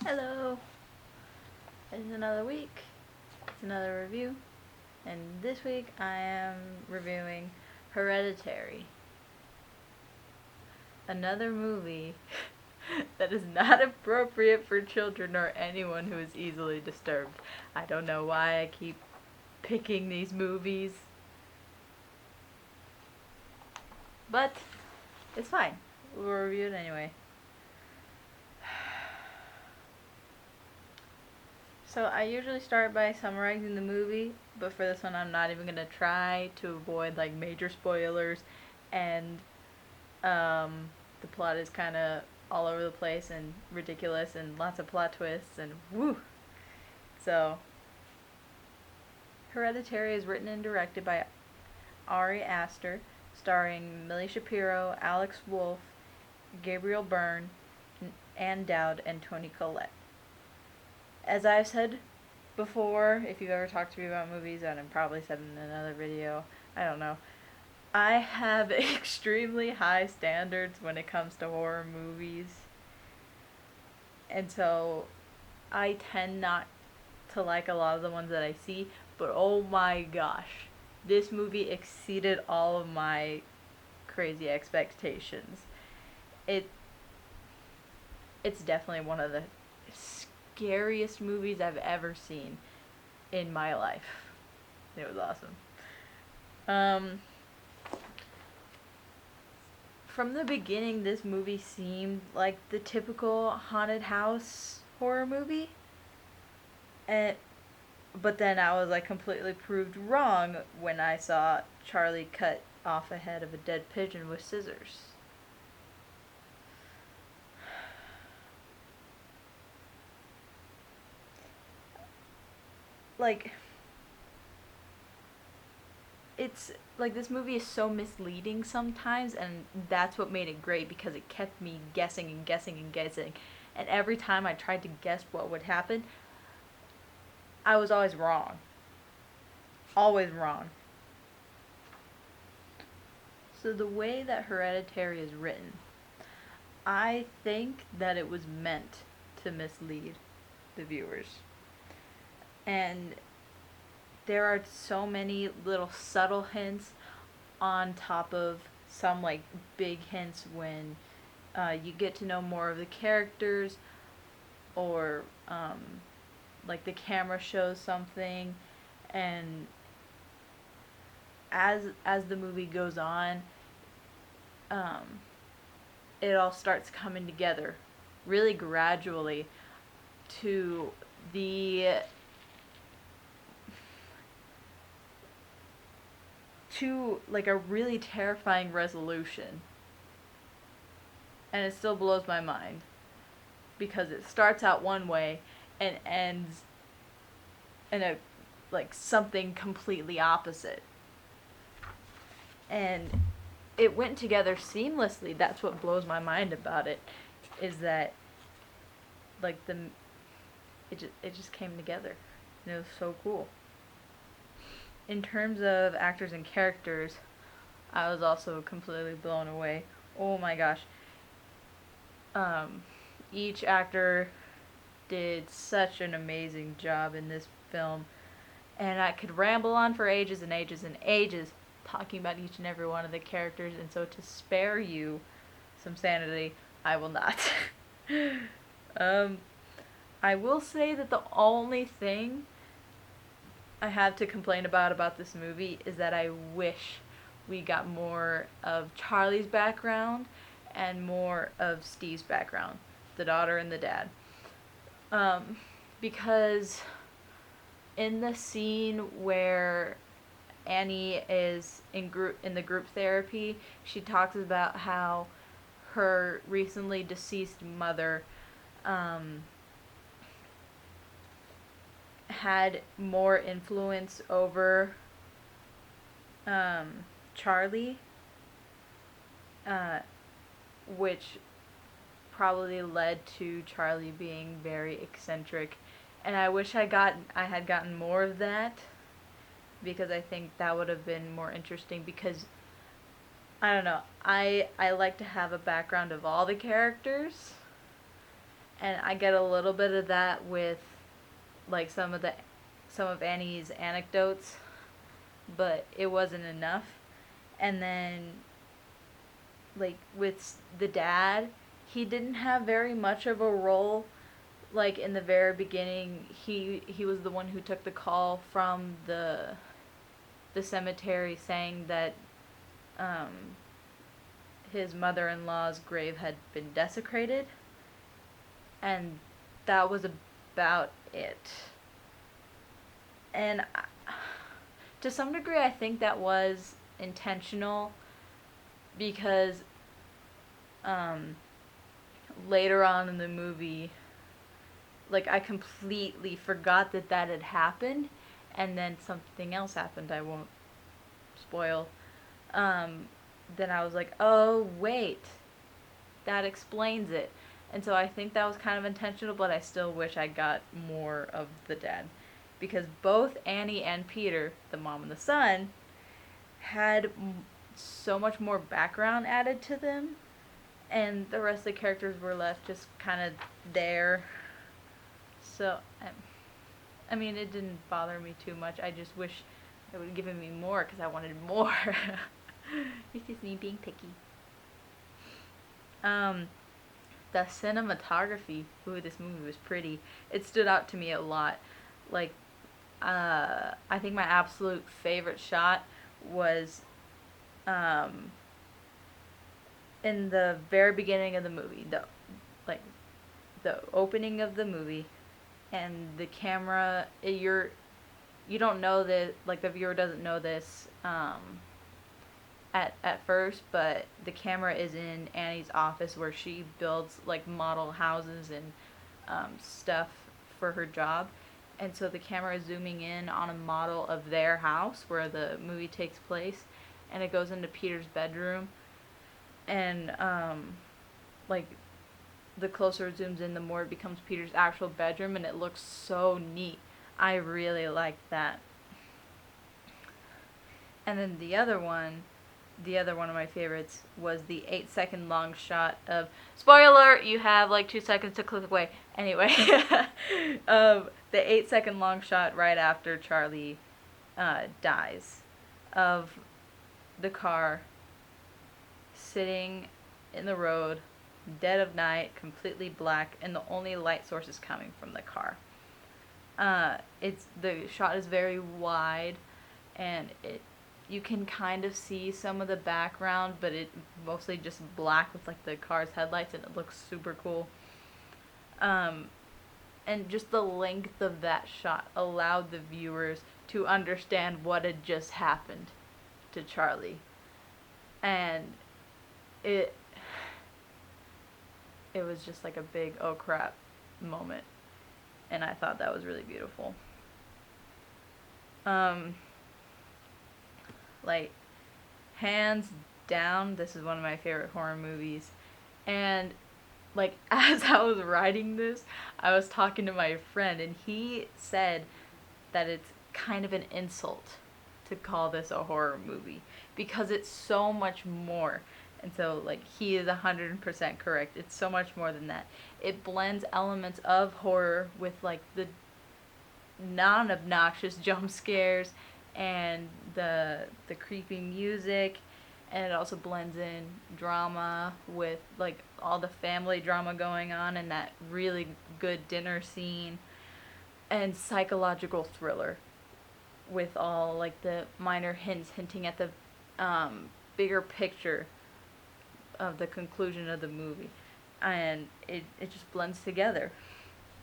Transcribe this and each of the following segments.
Hello! It's another week. It's another review. And this week I am reviewing Hereditary. Another movie that is not appropriate for children or anyone who is easily disturbed. I don't know why I keep picking these movies. But it's fine. We'll review it anyway. So I usually start by summarizing the movie, but for this one I'm not even gonna try to avoid like major spoilers, and the plot is kind of all over the place and ridiculous and lots of plot twists and woo. So Hereditary is written and directed by Ari Aster, starring Millie Shapiro, Alex Wolff, Gabriel Byrne, Ann Dowd, and Toni Collette. As I've said before, if you've ever talked to me about movies, and I've probably said in another video, I don't know, I have extremely high standards when it comes to horror movies. And so I tend not to like a lot of the ones that I see, but oh my gosh, this movie exceeded all of my crazy expectations. It it's definitely one of the scariest movies I've ever seen in my life. It was awesome. From the beginning, this movie seemed like the typical haunted house horror movie. And but then I was like completely proved wrong when I saw Charlie cut off a head of a dead pigeon with scissors. Like, it's like this movie is so misleading sometimes, and that's what made it great because it kept me guessing and guessing and guessing. And every time I tried to guess what would happen, I was always wrong. Always wrong. So the way that Hereditary is written, I think that it was meant to mislead the viewers. And there are so many little subtle hints on top of some like big hints when you get to know more of the characters, or like the camera shows something, and as the movie goes on, um, it all starts coming together really gradually to the to like a really terrifying resolution. And it still blows my mind because it starts out one way and ends in a like something completely opposite. And it went together seamlessly. That's what blows my mind about it, is that like it just came together. And it was so cool. In terms of actors and characters, I was also completely blown away. Oh my gosh. Um, each actor did such an amazing job in this film, and I could ramble on for ages and ages and ages talking about each and every one of the characters, and so to spare you some sanity, I will not. um, I will say that the only thing I have to complain about this movie is that I wish we got more of Charlie's background and more of Steve's background, the daughter and the dad. Um, because in the scene where Annie is in the group therapy, she talks about how her recently deceased mother had more influence over Charlie, uh, which probably led to Charlie being very eccentric. And I wish I had gotten more of that, because I think that would have been more interesting, because I don't know, I like to have a background of all the characters, and I get a little bit of that with like some of Annie's anecdotes, but it wasn't enough. And then like with the dad, he didn't have very much of a role. Like in the very beginning, he was the one who took the call from the cemetery saying that um, his mother-in-law's grave had been desecrated, and that was about it. And to some degree, I think that was intentional because um, later on in the movie, like I completely forgot that that had happened, and then something else happened. I won't spoil. Um, then I was like, oh wait, that explains it. And so I think that was kind of intentional, but I still wish I got more of the dad. Because both Annie and Peter, the mom and the son, had so much more background added to them, and the rest of the characters were left just kind of there. So, I mean, it didn't bother me too much. I just wish they would have given me more because I wanted more. It's just me being picky. Um, the cinematography, ooh, this movie was pretty. It stood out to me a lot. Like, I think my absolute favorite shot was um, in the very beginning of the movie, like the opening of the movie, and the camera. You don't know that, like the viewer doesn't know this at first, but the camera is in Annie's office where she builds like model houses and stuff for her job. And so the camera is zooming in on a model of their house where the movie takes place, and it goes into Peter's bedroom, and like the closer it zooms in, the more it becomes Peter's actual bedroom, and it looks so neat. I really liked that. And then the other one of my favorites was the 8 second long shot of, spoiler, you have like 2 seconds to click away. Anyway, the 8 second long shot right after Charlie dies, of the car sitting in the road, dead of night, completely black, and the only light source is coming from the car. It's the shot is very wide, and you can kind of see some of the background, but it mostly just black with like the car's headlights, and it looks super cool. And just the length of that shot allowed the viewers to understand what had just happened to Charlie, and it was just like a big oh crap moment, and I thought that was really beautiful. Like, hands down, this is one of my favorite horror movies. And like as I was writing this, I was talking to my friend, and he said that it's kind of an insult to call this a horror movie because it's so much more. And so, like, he is 100% correct. It's so much more than that. It blends elements of horror with, like, the non-obnoxious jump scares and the creepy music. And it also blends in drama with, like, all the family drama going on and that really good dinner scene. And psychological thriller with all, like, the minor hints hinting at the bigger picture of the conclusion of the movie, and it just blends together.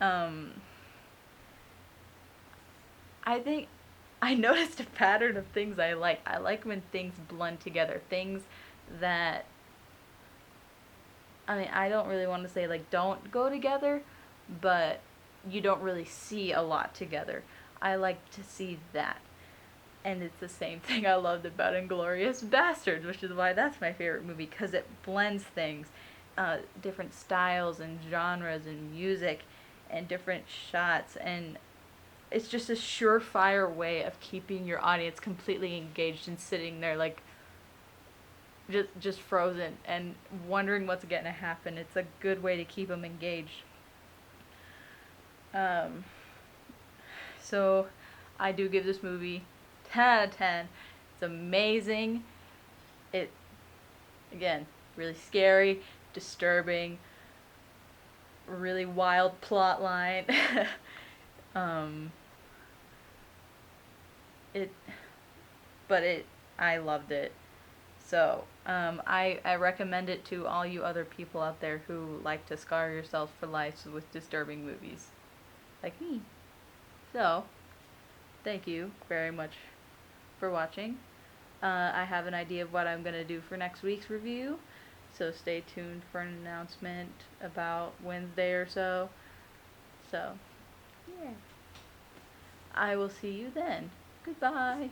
I think I noticed a pattern of things I like. I like when things blend together, things that, I mean, I don't really want to say like don't go together, but you don't really see a lot together. I like to see that. And it's the same thing I loved about Inglourious Basterds, which is why that's my favorite movie, because it blends things, different styles and genres and music and different shots, and it's just a surefire way of keeping your audience completely engaged and sitting there like just frozen and wondering what's going to happen. It's a good way to keep them engaged. Um, so I do give this movie 10 out of 10. It's amazing. It, again, really scary, disturbing, really wild plot line. um, it, but I loved it. So, I recommend it to all you other people out there who like to scar yourselves for life with disturbing movies, like me. So, thank you very much for watching. I have an idea of what I'm going to do for next week's review, so stay tuned for an announcement about Wednesday or so. So, yeah. I will see you then. Goodbye.